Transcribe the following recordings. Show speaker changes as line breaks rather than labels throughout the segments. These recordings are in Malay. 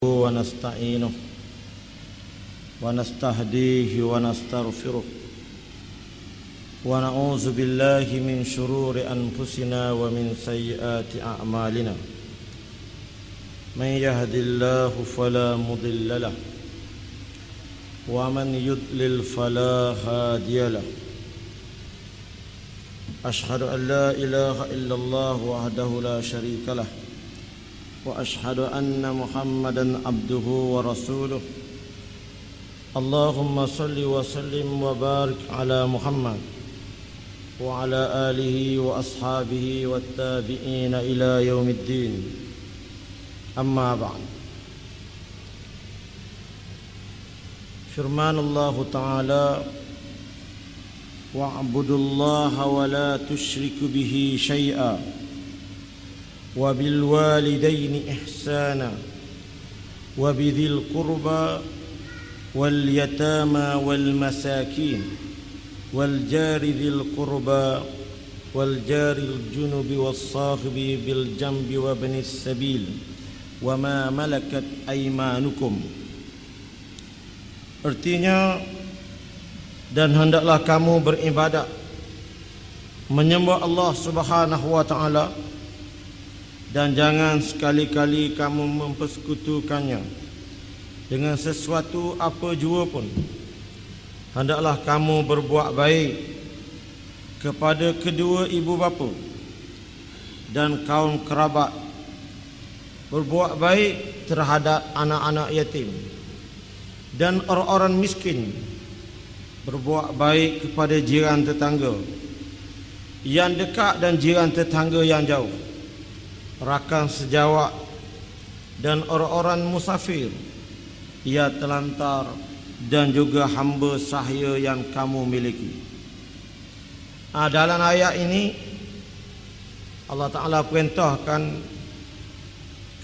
ونستعينه ونستهديه ونستغفره ونعوذ بالله من شرور أنفسنا ومن سيئات أعمالنا من يهد الله فلا مضل له ومن يضلل فلا هادي له أشهد أن لا إله إلا الله وحده لا شريك له وأشهد أن محمدًا عبده ورسوله اللهم صل وسلم وبارك على محمد وعلى آله وأصحابه والتابعين إلى يوم الدين أما بعد فرمان الله تعالى واعبدوا الله ولا تشركوا به شيئا وبالوالدين إحسانا وبذي القربى واليتامى والمساكين والجار ذي القربى والجار الجنب والصاحب بالجنب وابن السبيل وما ملكت أيمانكم. Artinya, dan hendaklah kamu beribadat menyembah Allah Subhanahu wa taala, dan jangan sekali-kali kamu mempersekutukannya dengan sesuatu apa jua pun. Hendaklah kamu berbuat baik kepada kedua ibu bapa dan kaum kerabat, berbuat baik terhadap anak-anak yatim dan orang-orang miskin, berbuat baik kepada jiran tetangga yang dekat dan jiran tetangga yang jauh, rakan sejawat dan orang-orang musafir ia telantar dan juga hamba sahaya yang kamu miliki. Dalam ayat ini Allah Ta'ala perintahkan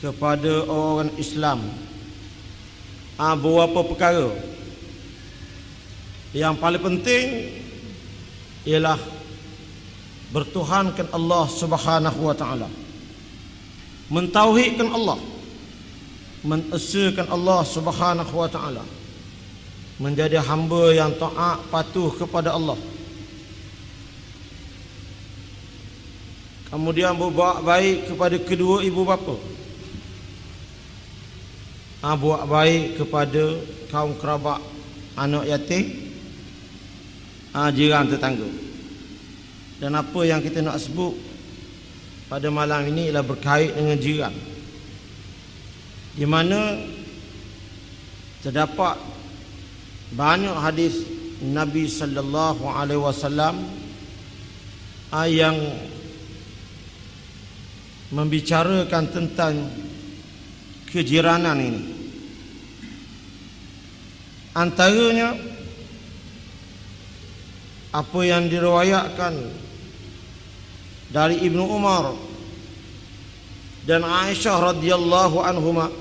kepada orang Islam beberapa perkara. Yang paling penting ialah bertuhankan Allah Subhanahu wa taala, mentauhidkan Allah, mengesahkan Allah Subhanahu wa taala, menjadi hamba yang taat patuh kepada Allah. Kemudian berbuat baik kepada kedua ibu bapa, buat baik kepada kaum kerabat, anak yatim, jiran tetangga. Dan apa yang kita nak sebut pada malam ini ialah berkait dengan jiran, di mana terdapat banyak hadis Nabi sallallahu alaihi wasallam yang membicarakan tentang kejiranan ini. Antaranya apa yang diriwayatkan dari Ibnu Umar dan Aisyah radhiyallahu anhuma,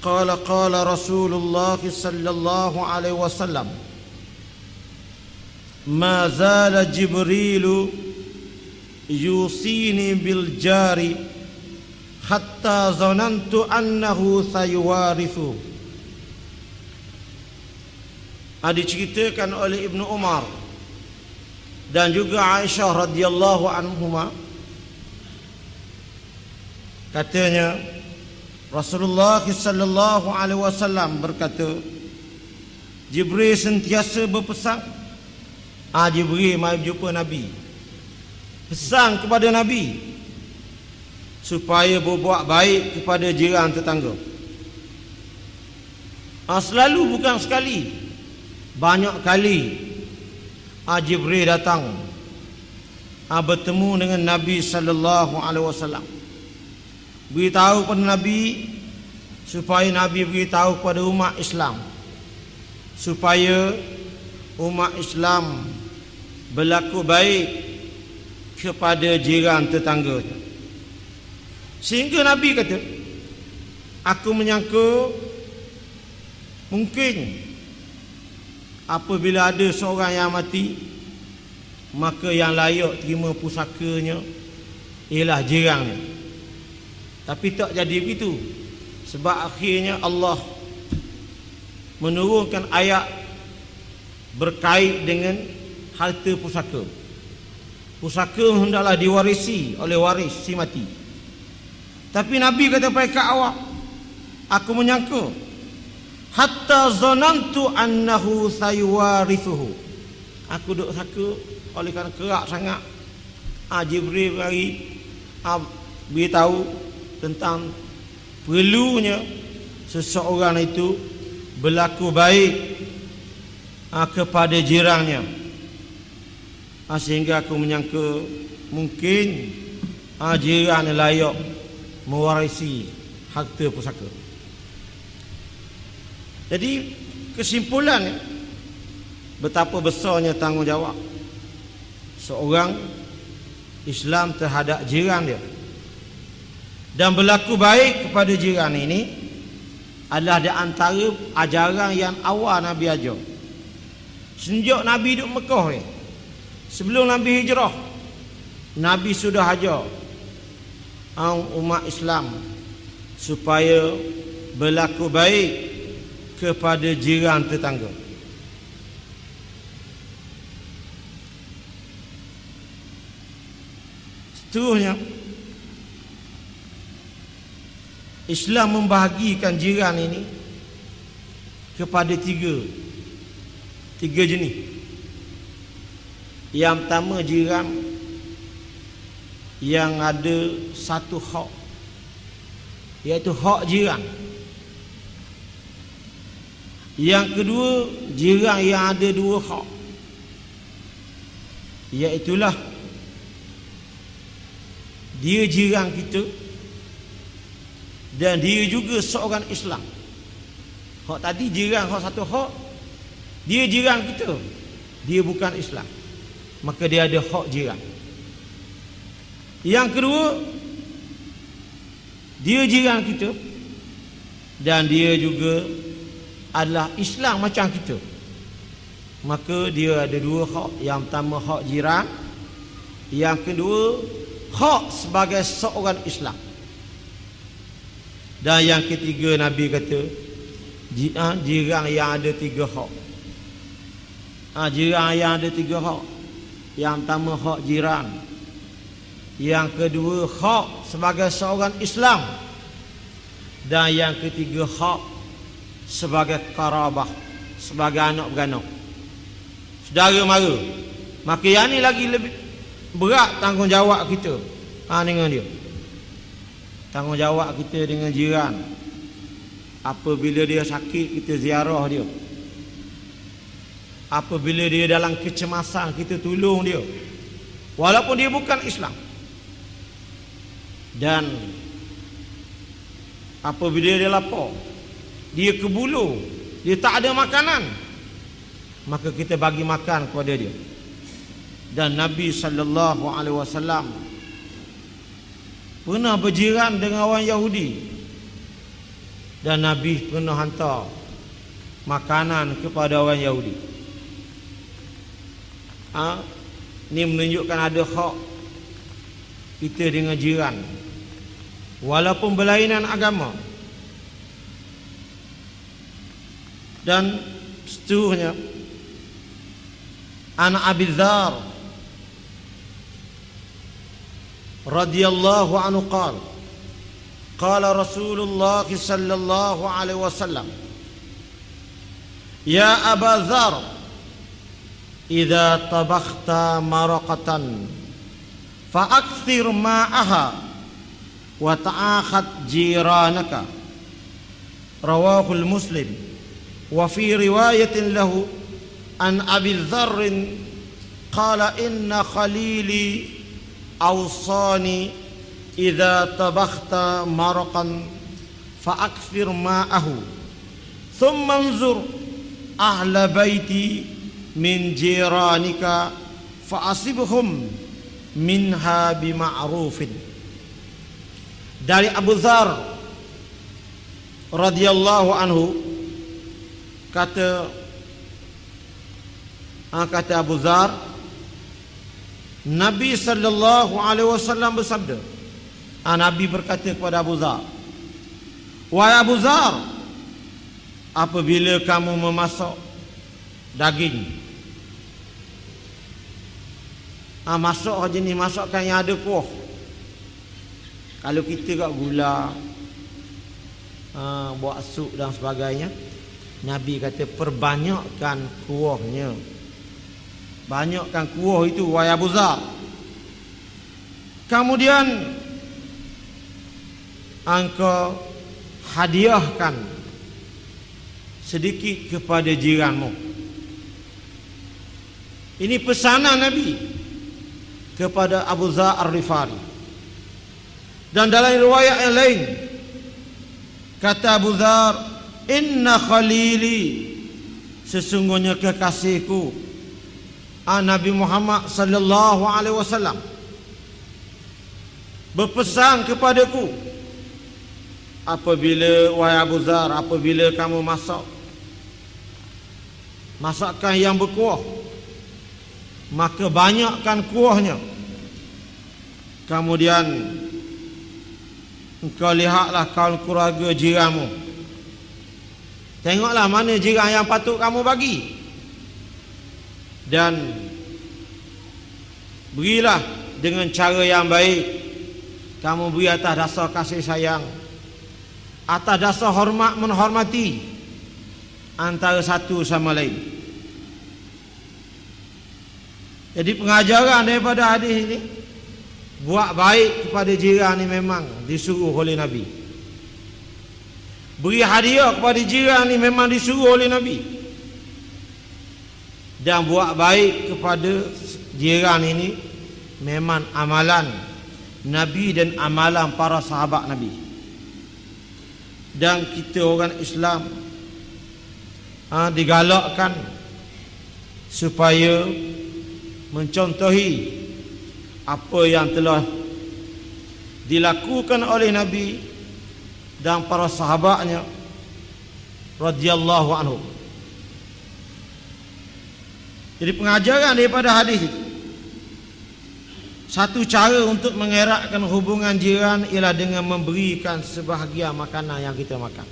qala Rasulullah sallallahu alaihi wasallam, ma zala Jibril yusini bil jari hatta zanantu annahu sayuwarithu. Diceritakan oleh Ibnu Umar dan juga Aisyah radhiyallahu anhuma, katanya Rasulullah sallallahu alaihi wasallam berkata, Jibril sentiasa berpesan. Jibril mai jumpa Nabi, pesan kepada Nabi supaya berbuat baik kepada jiran tetangga. Selalu, bukan sekali, banyak kali Jibril datang bertemu dengan Nabi sallallahu alaihi wasallam, beritahu kepada Nabi supaya Nabi beritahu kepada umat Islam supaya umat Islam berlaku baik kepada jiran tetangga. Sehingga Nabi kata, aku menyangka mungkin apabila ada seorang yang mati, maka yang layak terima pusakanya ialah jirannya. Tapi tak jadi begitu. Sebab akhirnya Allah menurunkan ayat berkait dengan harta pusaka. Pusaka hendaklah diwarisi oleh waris si mati. Tapi Nabi kata pada awak, aku menyangka hatta zanantu annahu sayuwarithuhu. Aku duk sangka oleh kerana kerak sangat Jibril beritahu tentang perlunya seseorang itu berlaku baik kepada jirannya, sehingga aku menyangka mungkin jiran layak mewarisi harta pusaka. Jadi kesimpulan, betapa besarnya tanggungjawab seorang Islam terhadap jiran dia. Dan berlaku baik kepada jiran ini adalah di antara ajaran yang awal Nabi ajar. Sejak Nabi duduk Mekah ni, sebelum Nabi hijrah, Nabi sudah ajar umat Islam supaya berlaku baik kepada jiran tetangga. Seterusnya, Islam membahagikan jiran ini kepada tiga jenis. Yang pertama, jiran yang ada satu hak, iaitu hak jiran. Yang kedua, jiran yang ada dua hak, iaitulah dia jiran kita dan dia juga seorang Islam. Hak tadi jiran hak satu hak, dia jiran kita, dia bukan Islam, maka dia ada hak jiran. Yang kedua, dia jiran kita dan dia juga adalah Islam macam kita, maka dia ada dua hak. Yang pertama hak jiran, yang kedua hak sebagai seorang Islam. Dan yang ketiga, Nabi kata jiran yang ada tiga hak. Jiran yang ada tiga hak. Yang pertama hak jiran, yang kedua hak sebagai seorang Islam, dan yang ketiga hak sebagai karabah, sebagai anak beranak, saudara mara. Maka yang ni lagi lebih berat tanggungjawab kita dengan dia. Tanggungjawab kita dengan jiran. Apabila dia sakit, kita ziarah dia. Apabila dia dalam kecemasan, kita tolong dia, walaupun dia bukan Islam. Dan apabila dia lapar, dia kebulu, dia tak ada makanan, maka kita bagi makan kepada dia. Dan Nabi SAW pernah berjiran dengan orang Yahudi, dan Nabi pernah hantar makanan kepada orang Yahudi. Ini menunjukkan ada hak kita dengan jiran, walaupun berlainan agama. Dan seterusnya, An Abi Dzar radhiyallahu anhu qala Rasulullah sallallahu alaihi wasallam, ya Aba Dzar, idza tabakhta maraqatan fa'akthir ma'aha wa ta'akhad jiranaka. Rawahul Muslim. Wa fi riwayatin lahu an Abi Dzar qala inna khalili awsani idza tabakhta maraqan fa'akthir ma'ahu thumma anzur ahla baiti min jiranika fa'asibhum minha bima'rufin. Dari Abu Dzar radhiyallahu anhu, kata Abu Dzar, Nabi sallallahu alaihi wasallam bersabda. Nabi berkata kepada Abu Dzar, Wahai Abu Zar, apabila kamu memasak daging, masak jenis masakan yang ada kuah. Kalau kita kat gula, buat sup dan sebagainya, Nabi kata perbanyakkan kuahnya. Banyakkan kuah itu, wahai Abu Zar. Kemudian engkau hadiahkan sedikit kepada jiranmu. Ini pesanan Nabi kepada Abu Zar Ar-Rifari. Dan dalam riwayat yang lain kata Abu Zar, inna khalili, sesungguhnya kekasihku Nabi Muhammad sallallahu alaihi wasallam berpesan kepadaku, apabila wahai Abu Zar, apabila kamu masak masakan yang berkuah, maka banyakkan kuahnya. Kemudian engkau lihatlah kaum keluarga jiranmu, tengoklah mana jiran yang patut kamu bagi, dan berilah dengan cara yang baik. Kamu beri atas dasar kasih sayang, atas dasar hormat menghormati antara satu sama lain. Jadi pengajaran daripada hadis ini, buat baik kepada jiran ni memang disuruh oleh Nabi. Beri hadiah kepada jiran ni memang disuruh oleh Nabi. Dan buat baik kepada jiran ini memang amalan Nabi dan amalan para sahabat Nabi. Dan kita orang Islam digalakkan supaya mencontohi apa yang telah dilakukan oleh Nabi dan para sahabatnya radhiyallahu anhu. Jadi pengajaran daripada hadis itu, satu cara untuk mengeratkan hubungan jiran ialah dengan memberikan sebahagian makanan yang kita makan.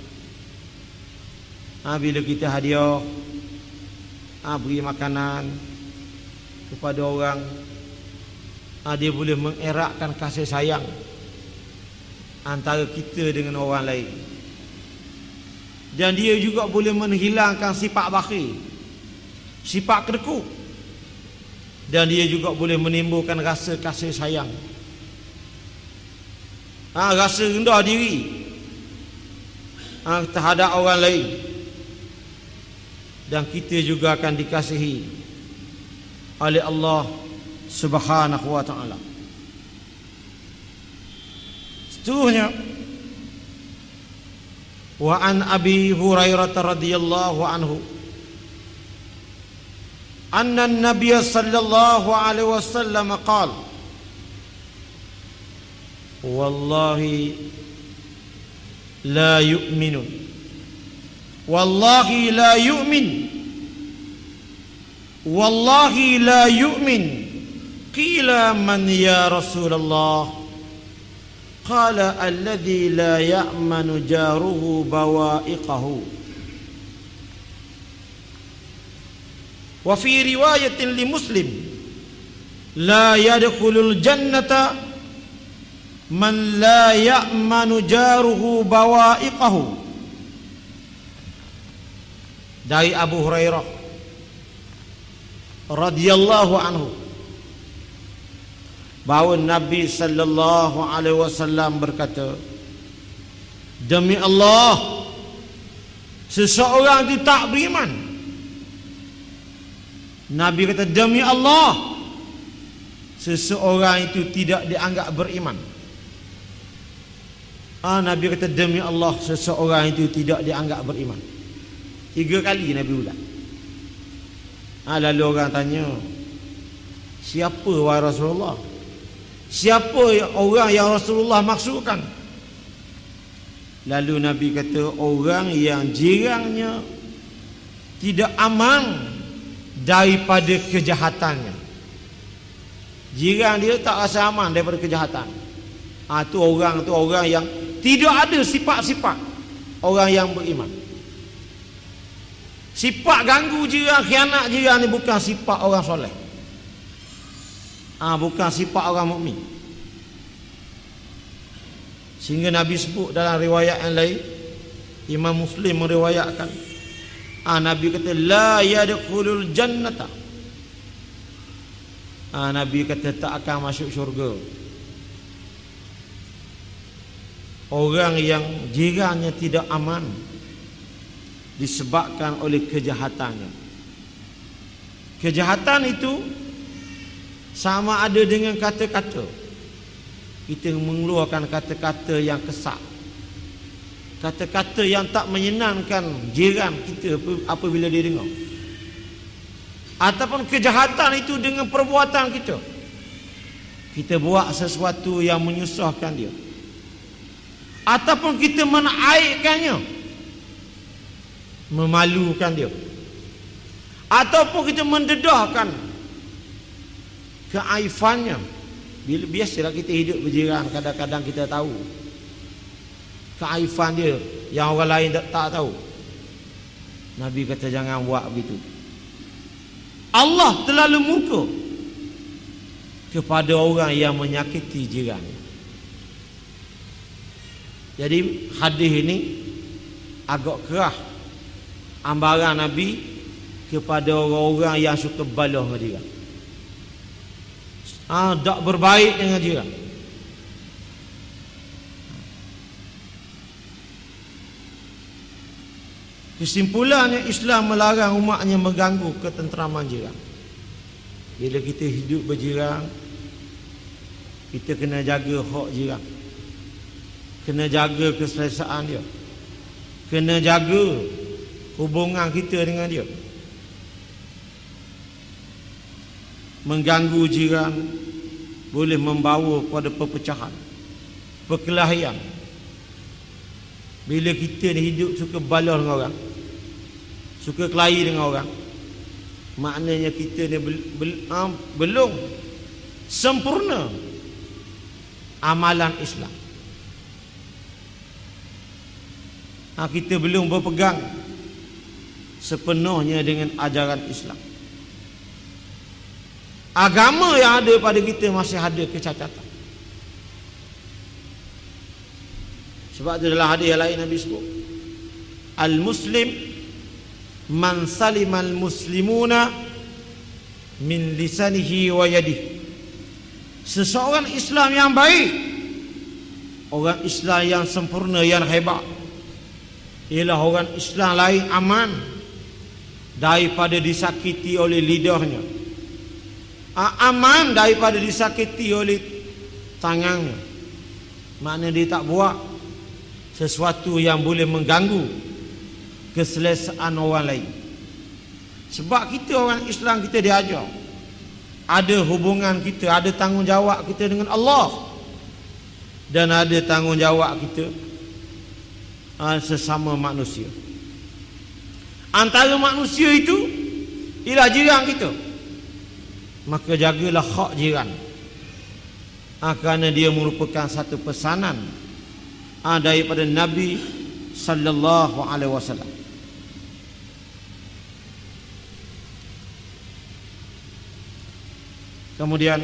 Bila kita hadiah, beri makanan kepada orang, dia boleh mengeratkan kasih sayang antara kita dengan orang lain. Dan dia juga boleh menghilangkan sifat bakhil, sifat kedekut. Dan dia juga boleh menimbulkan rasa kasih sayang, rasa rendah diri terhadap orang lain. Dan kita juga akan dikasihi oleh Allah Subhanahu wa ta'ala. Seterusnya, wa an Abi Hurairah radhiyallahu anhu anna an-nabiy sallallahu alaihi wasallam qala, wallahi la yu'minu, wallahi la yu'min, wallahi la yu'min. Qila man ya Rasulullah? Qala alladhi la ya'manu jaruhu bawa'iqahu. Wa fi riwayatin li Muslim, la yadkhulul jannata man la ya'manu jaruhu bawa'iqahu. Dari Abu Hurairah radhiyallahu anhu, bahawa Nabi sallallahu alaihi wasallam berkata, demi Allah, seseorang itu tak beriman. Nabi kata, demi Allah, seseorang itu tidak dianggap beriman. Nabi kata, demi Allah, seseorang itu tidak dianggap beriman. 3 kali Nabi ulang. Lalu orang tanya, siapa wahai Rasulullah? Siapa orang yang Rasulullah maksudkan? Lalu Nabi kata, orang yang jirannya tidak aman daripada kejahatannya. Jiran dia tak rasa aman daripada kejahatan. Tu orang yang tidak ada sifat-sifat orang yang beriman. Sifat ganggu jiran, khianat jiran ni bukan sifat orang soleh. Bukan sifat orang mukmin. Sehingga Nabi sebut dalam riwayat yang lain, Imam Muslim meriwayatkan, Nabi kata la yadkhulul jannata. Nabi kata tak akan masuk syurga orang yang jirannya tidak aman disebabkan oleh kejahatannya. Kejahatan itu sama ada dengan kata-kata. Kita mengeluarkan kata-kata yang kesak, kata-kata yang tak menyenangkan jiran kita apabila dia dengar. Ataupun kejahatan itu dengan perbuatan kita. Kita buat sesuatu yang menyusahkan dia. Ataupun kita menaikkannya, memalukan dia. Ataupun kita mendedahkan keaifannya. Biasalah kita hidup berjiran, kadang-kadang kita tahu keaifan dia yang orang lain tak tahu. Nabi kata jangan buat begitu. Allah terlalu murka kepada orang yang menyakiti jiran. Jadi hadis ini agak kerah ambaran Nabi kepada orang-orang yang suka balah dengan jiran. Tak berbaik dengan jiran. Kesimpulannya, Islam melarang umatnya mengganggu ketenteraman jiran. Bila kita hidup berjiran, kita kena jaga hak jiran, kena jaga keselesaan dia, kena jaga hubungan kita dengan dia. Mengganggu jiran boleh membawa pada perpecahan, perkelahian. Bila kita ni hidup suka balah dengan orang, suka kelahi dengan orang, maknanya kita ni belum sempurna amalan Islam. Kita belum berpegang sepenuhnya dengan ajaran Islam. Agama yang ada pada kita masih ada kecacatan. Sebab itu dalam hadis yang lain Nabi sebut, Al-Muslim man salimal muslimuna min lisanihi wa yadihi. Seseorang Islam yang baik, orang Islam yang sempurna, yang hebat, ialah orang Islam lain aman daripada disakiti oleh lidahnya, aman daripada disakiti oleh tangannya. Maknanya dia tak buat sesuatu yang boleh mengganggu keselesaan orang lain. Sebab kita orang Islam, kita diajar ada hubungan kita, ada tanggungjawab kita dengan Allah, dan ada tanggungjawab kita sesama manusia. Antara manusia itu ialah jiran kita. Maka jagalah hak jiran, kerana dia merupakan satu pesanan daripada Nabi sallallahu alaihi wasallam. Kemudian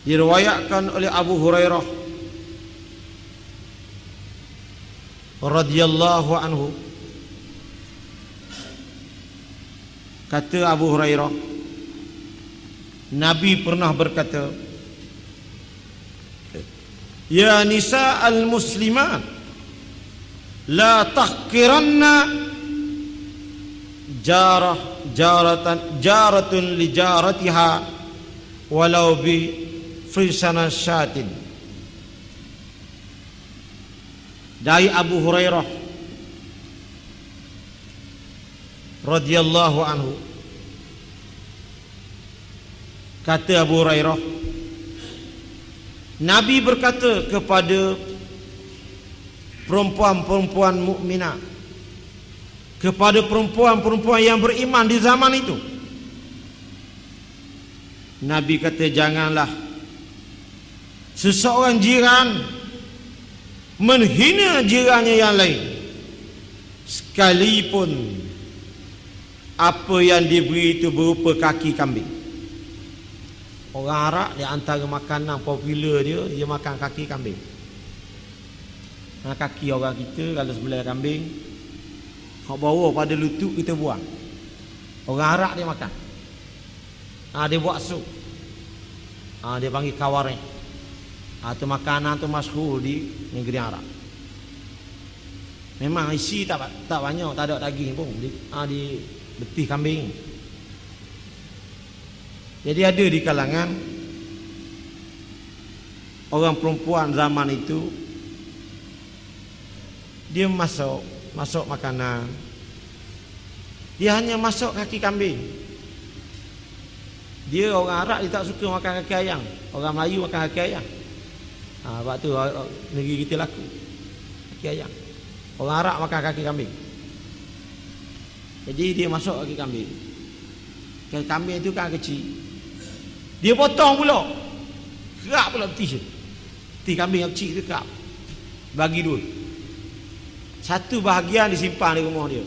diriwayatkan oleh Abu Hurairah radhiyallahu anhu, kata Abu Hurairah, Nabi pernah berkata, ya nisa al-muslimat, la tahqiranna jaratun li jaratiha walau bi frisana syatin. Dari Abu Hurairah radhiyallahu anhu, kata Abu Hurairah, Nabi berkata kepada perempuan-perempuan mukminah, kepada perempuan-perempuan yang beriman di zaman itu, Nabi kata janganlah seseorang jiran menghina jirannya yang lain, sekalipun apa yang diberi itu berupa kaki kambing. Orang Arab di antara makanan popular dia makan kaki kambing. Kaki orang kita kalau sebelah kambing, hak bawa pada lutut kita buang. Orang Arab dia makan. Dia buat sup. Dia panggil kawareng. Itu makanan tu masyhur di negeri Arab. Memang isi tak banyak, tak ada daging pun di betih kambing. Jadi ada di kalangan orang perempuan zaman itu, dia masuk makanan, dia hanya masuk kaki kambing. Dia orang Arab, dia tak suka makan kaki ayam. Orang Melayu makan kaki ayam. Sebab tu negeri kita laku kaki ayam. Orang Arab makan kaki kambing. Jadi dia masuk kaki kambing. Kaki kambing itu kan kecil, dia potong pula, kerak pula betis. Betis kambing yang kecil dia kerak, bagi dua. Satu bahagian disimpan di rumah dia,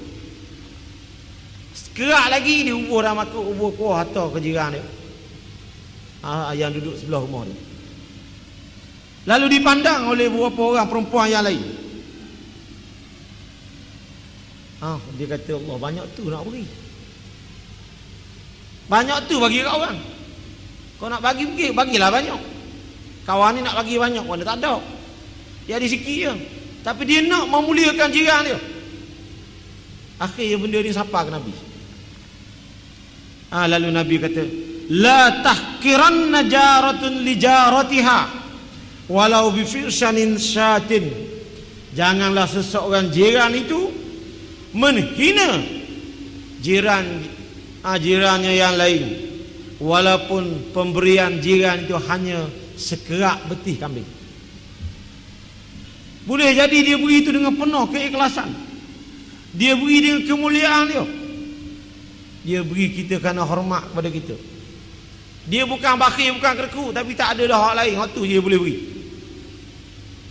kerak lagi dia ubur dalam ubur kuah atau ke jiran dia, yang duduk sebelah rumah dia. Lalu dipandang oleh beberapa orang perempuan yang lain. Dia kata, Allah, banyak tu nak beri, banyak tu bagi kat orang. Kau nak bagi pergi, bagilah banyak. Kawan ni nak bagi banyak pun dia tak ada, dia ada sikit je. Tapi dia nak memuliakan jiran dia. Akhirnya benda ni sampai ke Nabi. Lalu Nabi kata, la tahkiranna jaratun li jaratiha walau bi firsanin syatin. Janganlah seseorang jiran itu menghina jirannya yang lain, walaupun pemberian jiran itu hanya sekerak betih kambing. Boleh jadi dia beri itu dengan penuh keikhlasan, dia beri dengan kemuliaan dia. Dia beri kita kerana hormat kepada kita. Dia bukan bakhil, bukan kerku, tapi tak ada dah hak lain, hak tu je dia boleh beri.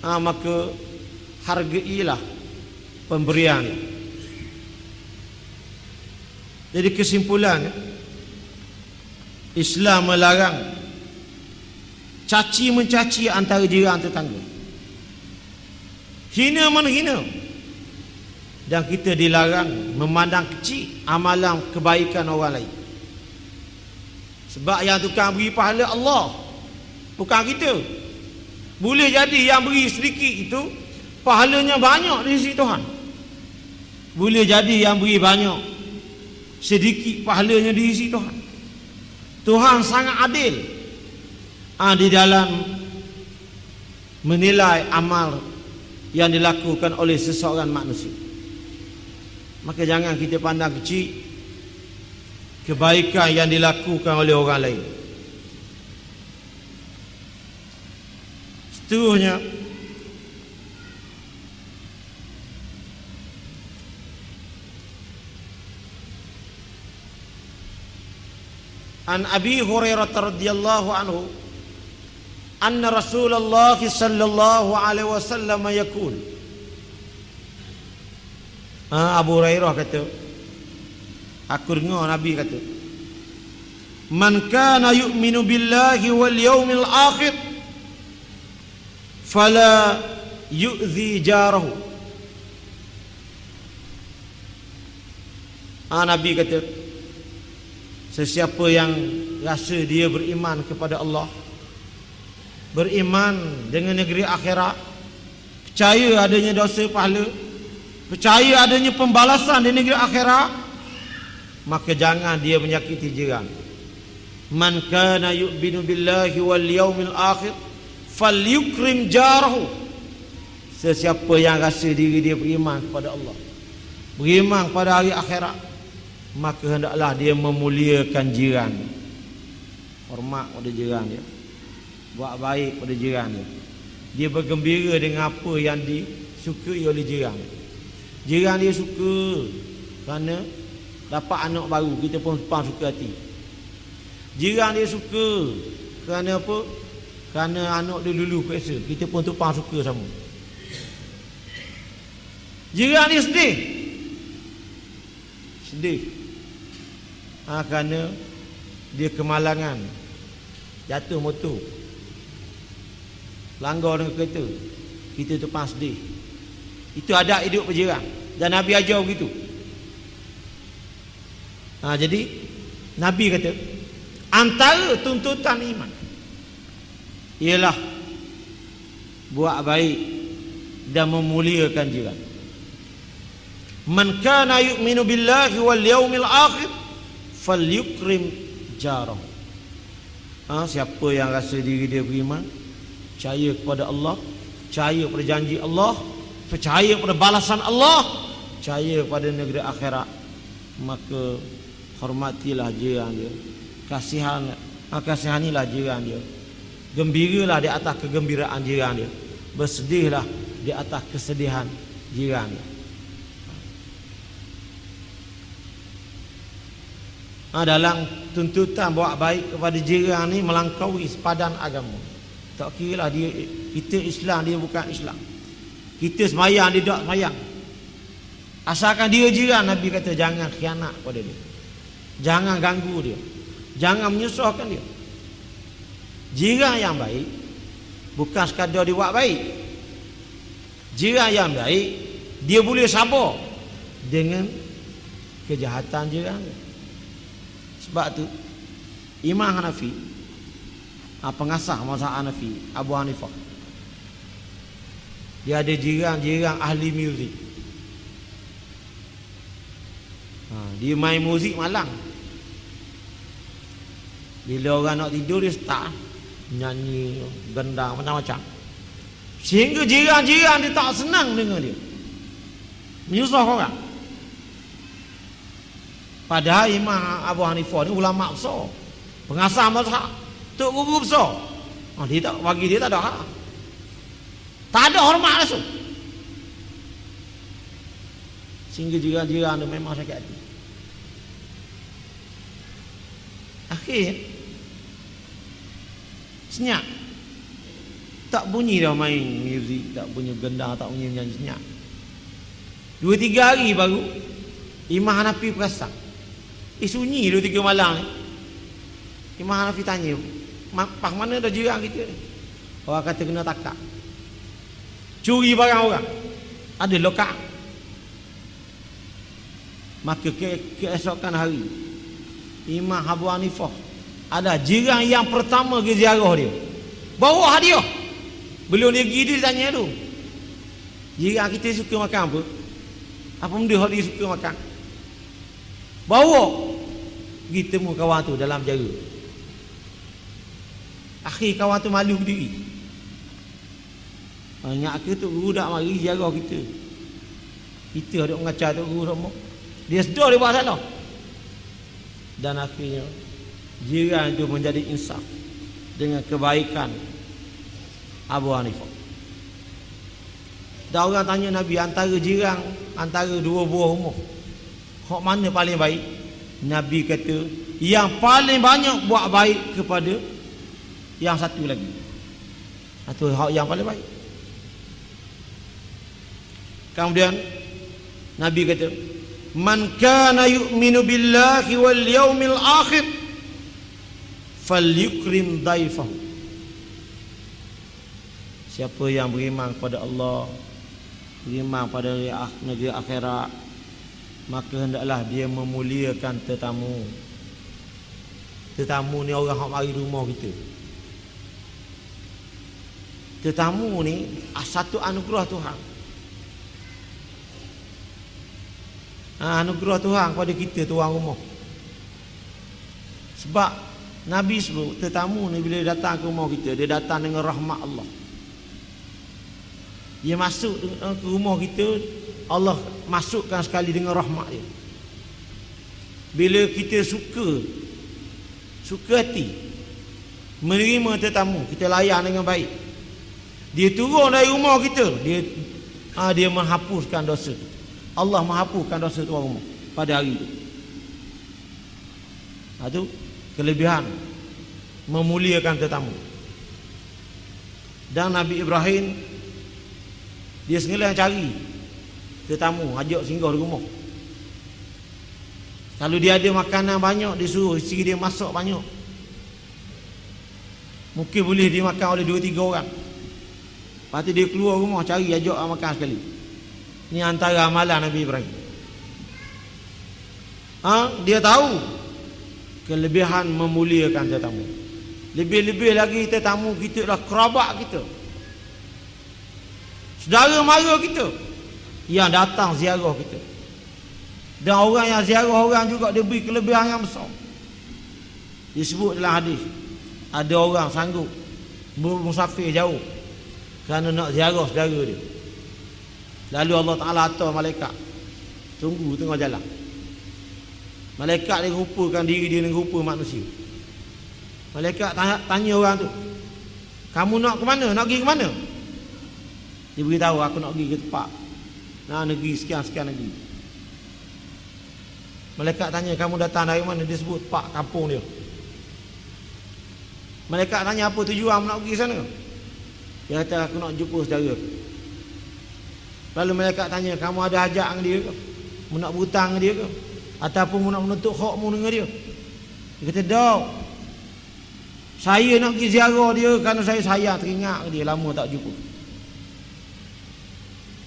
Maka hargailah pemberian dia. Jadi kesimpulannya, Islam melarang caci mencaci antara jiran tetangga, hina menghina, dan kita dilarang memandang kecil amalan kebaikan orang lain. Sebab yang tukang beri pahala Allah, bukan kita. Boleh jadi yang beri sedikit itu pahalanya banyak di sisi Tuhan. Boleh jadi yang beri banyak, sedikit pahalanya di sisi Tuhan. Tuhan sangat adil di dalam menilai amal yang dilakukan oleh seseorang manusia. Maka jangan kita pandang kecil kebaikan yang dilakukan oleh orang lain. Seterusnya, an Abi Hurairah radhiyallahu anhu anna Rasulullah sallallahu alaihi wasallam yaqul. Abu Hurairah kata, aku dengar Nabi kata, man kana yu'minu billahi wal yawmil akhir fala yu'zi jarahu. Nabi kata, sesiapa yang rasa dia beriman kepada Allah, beriman dengan negeri akhirat, percaya adanya dosa pahala, percaya adanya pembalasan di negeri akhirat, maka jangan dia menyakiti jiran. Man kana yu'minu billahi wal yawmil akhir falyukrim jarahu. Sesiapa yang rasa diri dia beriman kepada Allah, beriman pada hari akhirat, maka hendaklah dia memuliakan jiran, hormat pada jiran dia, buat baik pada jiran dia. Dia bergembira dengan apa yang disukai oleh jiran. Jiran dia suka kerana dapat anak baru, kita pun suka hati. Jiran dia suka kerana apa? Kerana anak dia dulu kuasa, kita pun tumpang suka sama. Jiran dia sedih. Sedih. Kerana dia kemalangan, jatuh motor, langgar dengan kereta, kita terpang sedih. Itu adab hidup berjiran, dan Nabi ajar begitu. Jadi Nabi kata antara tuntutan iman ialah buat baik dan memuliakan jiran. Man kana yu'minu billahi wal yaumil akhir falyukrim jarah. Siapa yang rasa diri dia beriman, percaya kepada Allah, percaya pada janji Allah, percaya pada balasan Allah, percaya pada negeri akhirat, maka hormatilah jiran dia, kasihanilah jiran dia, gembiralah di atas kegembiraan jiran dia, bersedihlah di atas kesedihan jiran dia. Dalam tuntutan buat baik kepada jiran ni melangkaui sepadan agama. Tak kira lah dia, kita Islam, dia bukan Islam, kita semayang, dia tak semayang, asalkan dia jiran, Nabi kata jangan khianat pada dia, jangan ganggu dia, jangan menyusahkan dia. Jiran yang baik bukan sekadar dia buat baik. Jiran yang baik, dia boleh sabar dengan kejahatan jiran dia. Sebab tu Imam Hanafi, pengasas mazhab Hanafi, Abu Hanifah, dia ada jiran-jiran ahli muzik. Dia main muzik malang. Bila orang nak tidur, dia start nyanyi, gendang, macam-macam, sehingga jiran-jiran dia tak senang dengan dia, menyusah orang. Padahal Imam Abu Hanifah ni ulama besar, pengasas mazhab, tok guru besar. Dia tak bagi, dia tak ada hak, tak ada hormat langsung, sehingga jiran-jiran dia memang sakit hati. Akhir senyap, tak bunyi dah main muzik, tak bunyi gendang, tak bunyi nyanyi, senyap. 2-3 hari baru Imam Hanafi perasan, sunyi 2-3 malam ni. Imam Hanafi tanya, "Pak mana dah jiran kita ni?" Orang kata kena takak, curi barang orang, ada lokak. Maka keesokan hari Imam Abu Hanifah ada jiran yang pertama ke ziarah dia, bawa hadiah. Belum dia pergi, dia tanya tu, jiran kita suka makan apa? Apa benda dia suka makan? Bawa pergi temu kawan tu dalam penjara. Akhir kawan tu malu berdiri. Ingat ke tu guru dak mari ziarah kita, kita duk mengajar tu guru semua, dia sedar dia buat salah. Dan akhirnya jiran itu menjadi insaf dengan kebaikan Abu Hanifah. Dan orang tanya Nabi, antara jiran, antara 2 buah rumah, hak mana paling baik? Nabi kata yang paling banyak buat baik kepada yang satu lagi. Itu hak yang paling baik. Kemudian Nabi kata, "Man kana yu'minu billahi wal yaumil akhir falyukrim daifahu." Siapa yang beriman kepada Allah, beriman pada negeri akhirat, maka hendaklah dia memuliakan tetamu. Tetamu ni orang hak mari rumah kita. Tetamu ni satu anugerah Tuhan. Anugerah Tuhan kepada kita, tuan rumah. Sebab Nabi sebut tetamu ni bila datang ke rumah kita, dia datang dengan rahmat Allah. Dia masuk ke rumah kita, Allah masukkan sekali dengan rahmat dia. Bila kita suka hati menerima tetamu, kita layan dengan baik, dia turun dari rumah kita, dia menghapuskan dosa kita. Allah menghapuskan dosa tuan rumah pada hari itu. Itu kelebihan memuliakan tetamu. Dan Nabi Ibrahim, dia sengaja cari tetamu, ajak singgah di rumah. Kalau dia ada makanan banyak, dia suruh isteri dia masak banyak. Mungkin boleh dimakan oleh 2-3 orang. Lepas tu dia keluar rumah cari ajak makan sekali. Ini antara amalan Nabi Ibrahim. Dia tahu kelebihan memuliakan tetamu. Lebih-lebih lagi tetamu kita adalah kerabat kita, saudara mara kita yang datang ziarah kita. Dan orang yang ziarah orang juga dia beri kelebihan yang besar. Disebut dalam hadis, ada orang sanggup bermusafir jauh kerana nak ziarah saudara dia. Lalu Allah Ta'ala hantar malaikat tunggu tengah jalan. Malaikat dia rupakan diri dia dengan rupa manusia. Malaikat tanya orang tu, kamu nak ke mana? Nak pergi ke mana? Dia beritahu, aku nak pergi ke tempat negeri sekian-sekian negeri. Malaikat tanya, kamu datang dari mana? Dia sebut tempat kampung dia. Malaikat tanya, apa tujuan nak pergi sana? Dia kata, aku nak jumpa saudara. Lalu malaikat tanya, kamu ada hajat dengan dia ke? Mu nak berhutang dengan dia ke? Ataupun mu nak menuntut hakmu dengan dia? Dia kata, tak. Saya nak pergi ziarah dia kerana saya sayang, teringat dia, lama tak jumpa.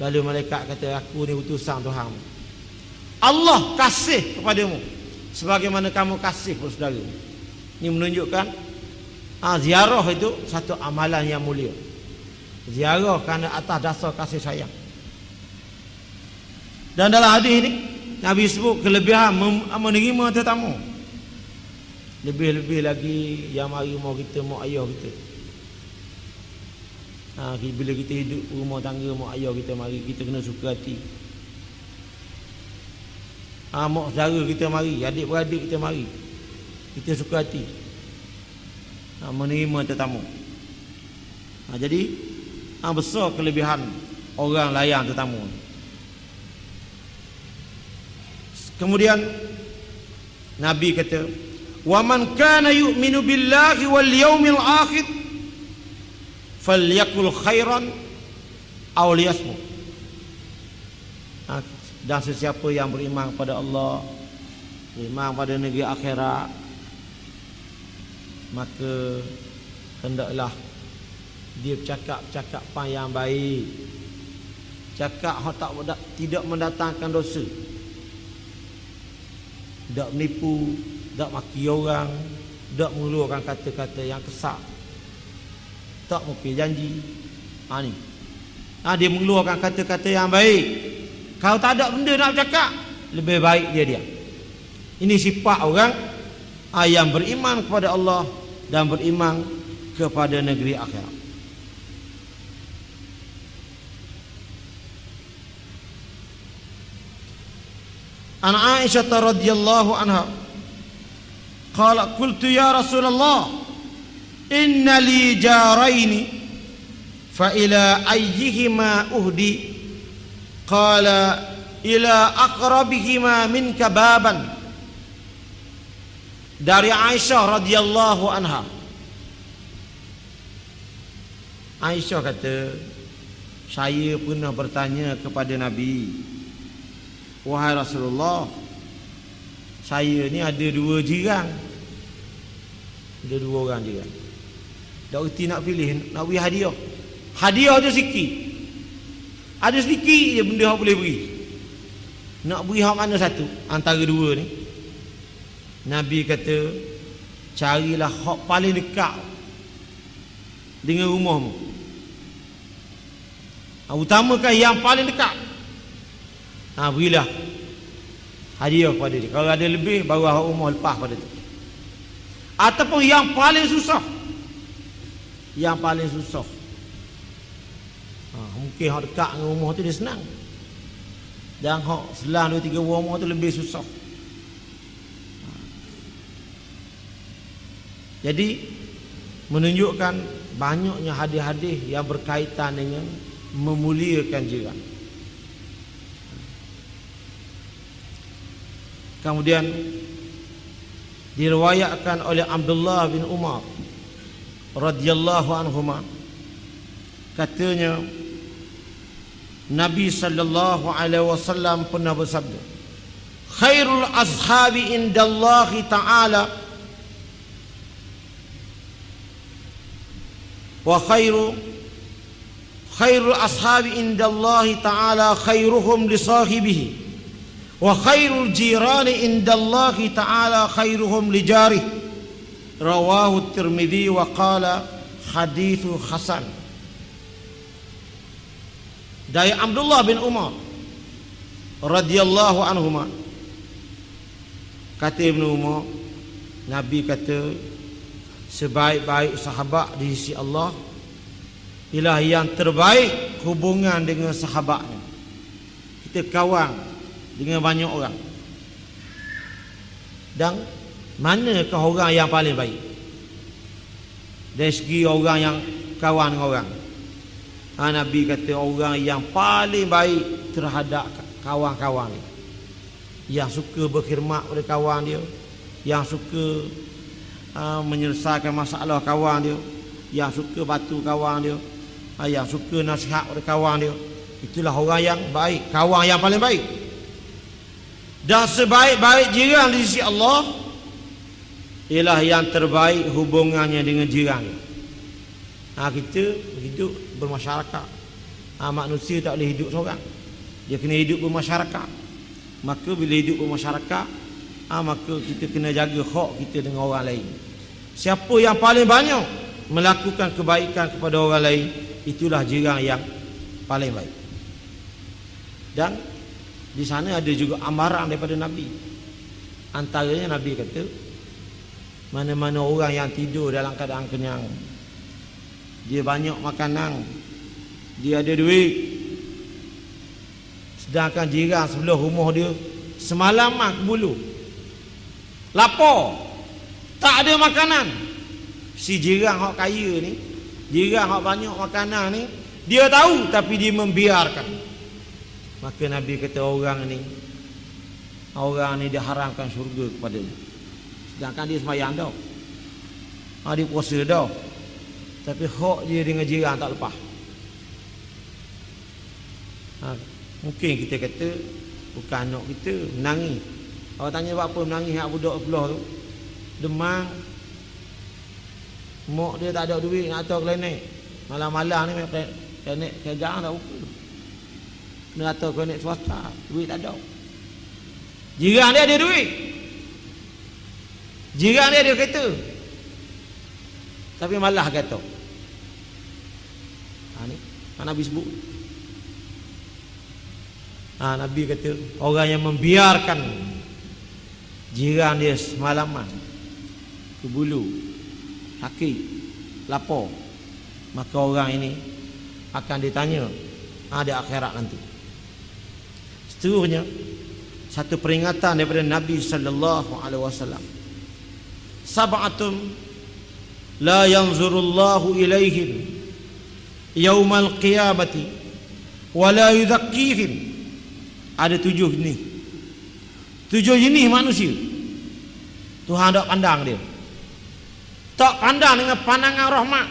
Lalu malaikat kata, aku ni utusan Tuhan. Allah kasih kepadamu sebagaimana kamu kasih kepada saudara. Ini menunjukkan ziarah itu satu amalan yang mulia. Ziarah kerana atas dasar kasih sayang. Dan dalam hadis ini Nabi sebut kelebihan menerima tetamu. Lebih-lebih lagi yang mari rumah kita, mak ayah kita. Bila kita hidup rumah tangga mak ayah kita mari, kita kena suka hati. Mak saudara kita mari, adik-beradik kita mari, kita suka hati menerima tetamu. Jadi besar kelebihan orang layan tetamu. Kemudian Nabi kata, wa man kana yu'minu billahi wal yawmil akhir falyakul khairan aw liyasmut. Dan sesiapa yang beriman kepada Allah, beriman pada negeri akhirat, maka hendaklah dia bercakap-cakapan yang baik, cakap yang tidak mendatangkan dosa, tak menipu, tak maki orang, tak mengeluarkan kata-kata yang kesat, tak mungkin janji. Dia mengeluarkan kata-kata yang baik. Kalau tak ada benda nak bercakap, lebih baik dia diam. Ini sifat orang yang beriman kepada Allah dan beriman kepada negeri akhirat. An Aisyah radhiyallahu anha qala qultu ya Rasulullah inna li jaraini fa ila ayyihima uhdi qala ila aqrabihima minka baban. Dari Aisyah radhiyallahu anha, Aisyah kata, saya pernah bertanya kepada Nabi, wahai Rasulullah, saya ni ada 2 jiran, ada 2 orang jiran. Tak erti nak pilih, nak beri hadiah. Hadiah tu sikit, ada sedikit je benda yang boleh beri. Nak beri hak mana satu antara 2 ni? Nabi kata, carilah hak paling dekat dengan rumahmu. Utamakan yang paling dekat. Berilah hadiah pada dia. Kalau ada lebih, baru hak rumah lepas pada tu. Ataupun yang paling susah, yang paling susah, mungkin hak dekat dengan rumah tu dia senang, dan hak selang 2-3 rumah tu lebih susah. Jadi menunjukkan banyaknya hadis-hadis yang berkaitan dengan memuliakan jiran. Kemudian diriwayatkan oleh Abdullah bin Umar radhiyallahu anhuma, katanya Nabi sallallahu alaihi wasallam pernah bersabda, khairul ashabi indallahi ta'ala wa khairul ashabi indallahi ta'ala khairuhum li sahibihi wa khairul jirani indallahi ta'ala khairuhum li jarih. Rawahu Tirmidzi wa qala hadithu hasan. Dari Abdullah bin Umar radhiyallahu anhuma, kata Ibnu Umar, Nabi kata sebaik-baik sahabat di sisi Allah ialah yang terbaik hubungan dengan sahabatnya. Kita kawan dengan banyak orang, dan manakah orang yang paling baik dari segi orang yang kawan dengan orang? Nabi kata orang yang paling baik terhadap kawan-kawan dia, yang suka berkhidmat pada kawan dia, yang suka menyelesaikan masalah kawan dia, yang suka bantu kawan dia, yang suka nasihat pada kawan dia. Itulah orang yang baik, kawan yang paling baik. Dan sebaik-baik jiran di sisi Allah ialah yang terbaik hubungannya dengan jiran dia. Kita hidup bermasyarakat. Manusia tak boleh hidup seorang, dia kena hidup bermasyarakat. Maka bila hidup bermasyarakat, maka kita kena jaga hak kita dengan orang lain. Siapa yang paling banyak melakukan kebaikan kepada orang lain, itulah jiran yang paling baik. Dan di sana ada juga amaran daripada Nabi. Antaranya Nabi kata, mana-mana orang yang tidur dalam keadaan kenyang, dia banyak makanan, dia ada duit, sedangkan jiran sebelah rumah dia semalaman kebulu, lapar, tak ada makanan. Si jiran hak kaya ni, jiran hak banyak makanan ni, dia tahu tapi dia membiarkan. Maka Nabi kata orang ni diharamkan syurga kepada dia. Sedangkan dia sembahyang dah, dia puasa dah, tapi hak dia dengan jiran tak lepas. Mungkin kita kata bukan anak kita menangis. Orang tanya buat apa menangis hak budak sebelah tu, demam, mak dia tak ada duit nak hantar klinik, malam-malam ni klinik kerja tak buka, kena hantar klinik swasta, duit tak ada. Jiran dia ada duit, jiran dia ada kereta, tapi malah kata ni Nabi sebut. Nabi kata orang yang membiarkan jiran dia semalaman kebulu, sakit, lapar, maka orang ini akan ditanya di akhirat nanti. Seterusnya, satu peringatan daripada Nabi sallallahu alaihi wasallam, sab'atun la yanzurullahu ilaihim yaumal qiyamati wa la yuzakkihim. Ada 7 jenis, 7 jenis manusia Tuhan tak pandang dia, tak pandang dengan pandangan rahmat.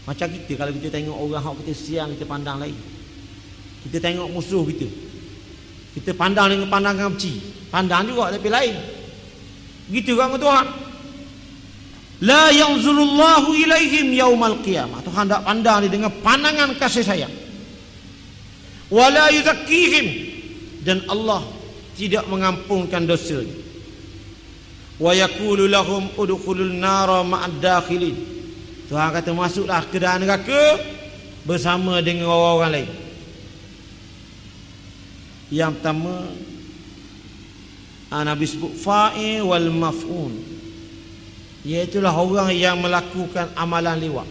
Macam kita, kalau kita tengok orang hak kita siang, kita pandang lain. Kita tengok musuh kita, kita pandang dengan pandangan benci, pandang juga tapi lain. Begitu kan Tuhan. La yanzurullahu ilaihim yaumal qiyamah. Tuhan tak pandang dia dengan pandangan kasih sayang. Wala yuzakkihim, dan Allah tidak mengampunkan dosa. Wa yaqulu lahum udkhulun nara ma'ad dakhilin. Tuhan kata masuklah ke dalam neraka bersama dengan orang-orang lain. Yang pertama Nabi sebut fa'il wal maf'un, iaitulah orang yang melakukan amalan liwat.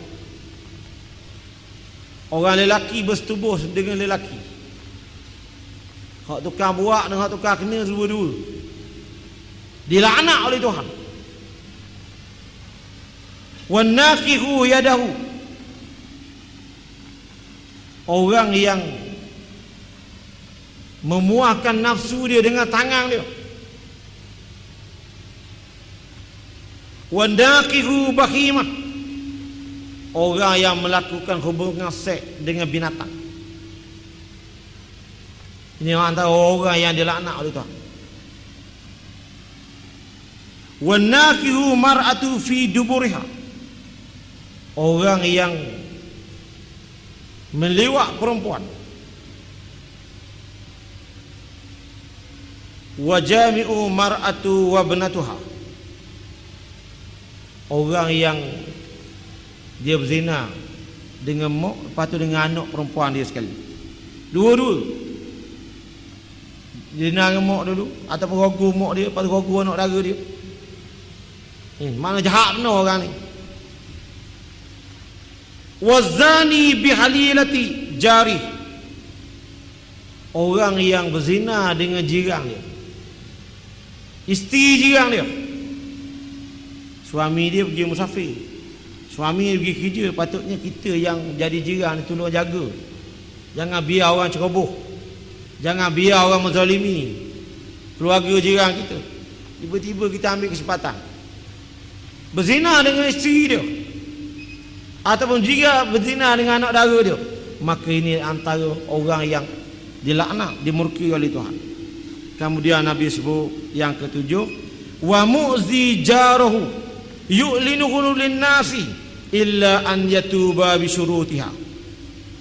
Orang lelaki bersetubuh dengan lelaki, hak tukar buat dengan hak tukar kena dua-dua, dilaknat oleh Tuhan. Wan naqihu yadahu, orang yang memuahkan nafsu dia dengan tangan dia. Wan naqihu bahimah, orang yang melakukan hubungan seks dengan binatang. Ini antara orang yang dilaknat oleh Tuhan. Wa nakihu mar'atu fi duburiha, orang yang melewat perempuan. Wa jami'u mar'atu wa ibnatuha, orang yang dia berzina dengan mak, lepas tu dengan anak perempuan dia sekali. Dua-dua. Zina dengan mak dulu, ataupun rogu mak dia, lepas tu rogu anak dara dia. Mana jahat benar orang ni. Wazani bihalilati jari, orang yang berzina dengan jiran dia, isteri jiran dia. Suami dia pergi musafir, suami dia pergi kerja, patutnya kita yang jadi jiran ni tolong jaga. Jangan biar orang ceroboh, jangan biar orang menzalimi keluarga jiran kita. Tiba-tiba kita ambil kesempatan berzina dengan isteri dia, ataupun jika berzina dengan anak dara dia, maka ini antara orang yang dilaknat, dimurkai oleh Tuhan. Kemudian Nabi sebut yang ketujuh, wa mu'zi jarahu yu'linuhu lin-nasi illa an yatuba bi syurutiha.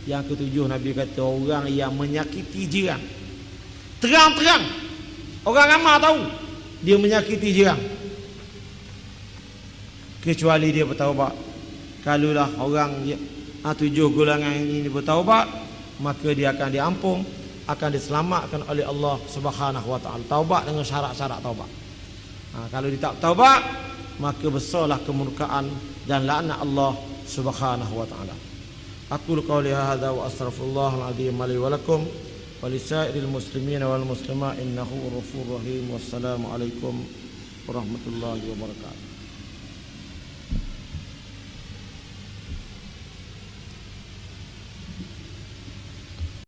Yang ketujuh Nabi kata, orang yang menyakiti jiran terang-terang, orang ramai tahu dia menyakiti jiran, kecuali dia bertaubat. Kalaulah orang tujuh golongan ini bertaubat, maka dia akan diampun, akan diselamatkan oleh Allah Subhanahu wa taala. Taubat dengan syarat-syarat taubat. Kalau dia tak taubat, maka besarlah kemurkaan dan laknat Allah Subhanahu wa taala. Aqulu qawli hadza wa astaghfirullahal azim li wa lakum wa lisairil muslimin wal muslimat innahu ghafurur rahim. Wassalamu alaikum warahmatullahi wabarakatuh.